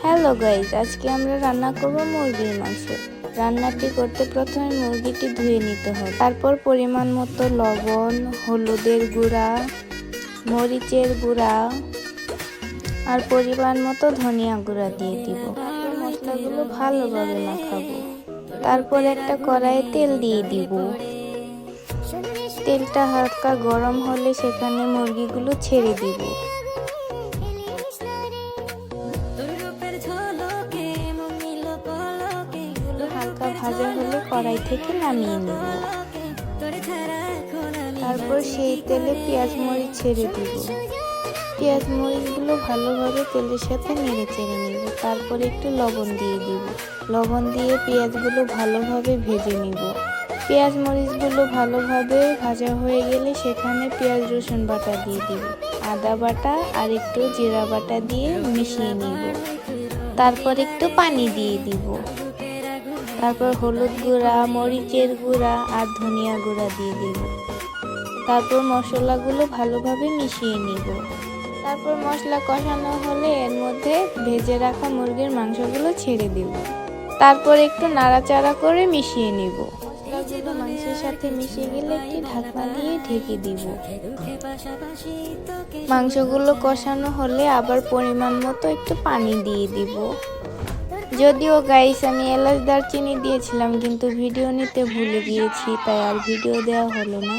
Hello guys, আজকে আমরা রান্না করব মুরগির মাংস। রান্নাটি করতে প্রথমে মুরগিটি ধুয়ে নিতে হবে। তারপর পরিমাণ মতো লবণ, হলুদের গুঁড়া, মরিচের গুঁড়া আর পরিমাণ মতো ধনিয়া গুঁড়া দিয়ে দিব। তারপর মশলাগুলো ভালোভাবে মাখাবো। তারপর একটা কড়াইয়ে তেল দিয়ে দিব। তেলটা হালকা গরম হলে সেখানে মুরগিগুলো ছেড়ে দিব। হালকা ভাজা হলে কড়াই থেকে নামিয়ে নেব। তারপর সেই তেলে পেঁয়াজ মরিচ ছেড়ে দিব। পেঁয়াজ মরিচগুলো ভালোভাবে তেলের সাথে নেড়ে চেড়ে নেব। তারপর একটু লবণ দিয়ে দিব। লবণ দিয়ে পেঁয়াজগুলো ভালোভাবে ভেজে নিব। পেঁয়াজ মরিচগুলো ভালোভাবে ভাজা হয়ে গেলে সেখানে পেঁয়াজ রসুন বাটা দিয়ে দিব। আদা বাটা আর একটু জিরা বাটা দিয়ে মিশিয়ে নিব। তারপর একটু পানি দিয়ে দিব। তারপর হলুদ গুঁড়া, মরিচের গুঁড়া আর ধনিয়া গুঁড়া দিয়ে দিব। তারপর মশলাগুলো ভালোভাবে মিশিয়ে নিব। তারপর মশলা কষানো হলে এর মধ্যে ভেজে রাখা মুরগির মাংসগুলো ছেড়ে দিব। তারপর একটু নাড়াচাড়া করে মিশিয়ে নিব। মশলাগুলো মাংসের সাথে মিশে গেলে একটি ঢাকনা দিয়ে ঢেকে দিব। মাংসগুলো কষানো হলে আবার পরিমাণ মতো একটু পানি দিয়ে দিব। যদিও গাইস আমি এলাচ দারচিনি দিয়েছিলাম, কিন্তু ভিডিও নিতে ভুলে গিয়েছি, তাই আর ভিডিও দেওয়া হলো না।